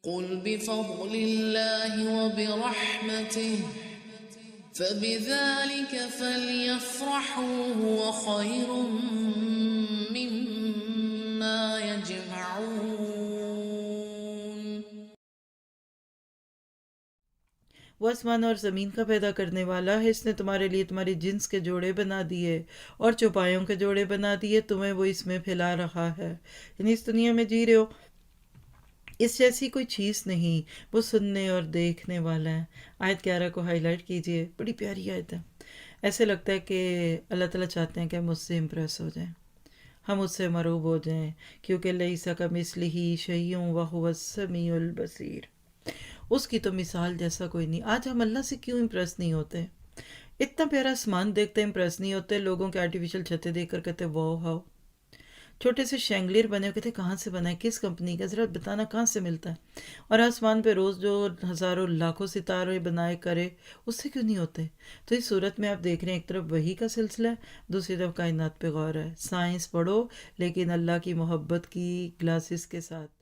قل بفضل الله وبرحمته فبذلك فليفرحوا هو خير مما يجمعون۔ وہ آسمان اور زمین کا پیدا کرنے والا ہے، اس نے تمہارے لیے تمہاری جنس کے جوڑے بنا دیے اور چوپایوں کے جوڑے بنا دیے، تمہیں وہ اس میں پھیلا رہا ہے، یعنی اس دنیا میں جی رہے ہو، اس جیسی کوئی چیز نہیں، وہ سننے اور دیکھنے والا ہے۔ آیت 11 کو ہائی لائٹ کیجئے، بڑی پیاری آیت ہے۔ ایسے لگتا ہے کہ اللہ تعالیٰ چاہتے ہیں کہ ہم اس سے امپریس ہو جائیں، ہم اس سے مرعوب ہو جائیں، کیونکہ لیس کمثلہ شیء وہو السمیع البصیر، اس کی تو مثال جیسا کوئی نہیں۔ آج ہم اللہ سے کیوں امپریس نہیں ہوتے؟ اتنا پیارا آسمان دیکھتے امپریس نہیں ہوتے، لوگوں کے آرٹیفیشل چھتیں دیکھ کر کہتے واو ہاؤ، چھوٹے سے شینگلیر بنے ہو کہتے کہاں سے بنا ہے، کس کمپنی کا، ذرا بتانا کہاں سے ملتا ہے؟ اور آسمان پہ روز جو ہزاروں لاکھوں ستارے بنائے کرے، اس سے کیوں نہیں ہوتے؟ تو اس صورت میں آپ دیکھ رہے ہیں ایک طرف وحی کا سلسلہ ہے، دوسری طرف کائنات پہ غور ہے۔ سائنس پڑھو لیکن اللہ کی محبت کی گلاسز کے ساتھ۔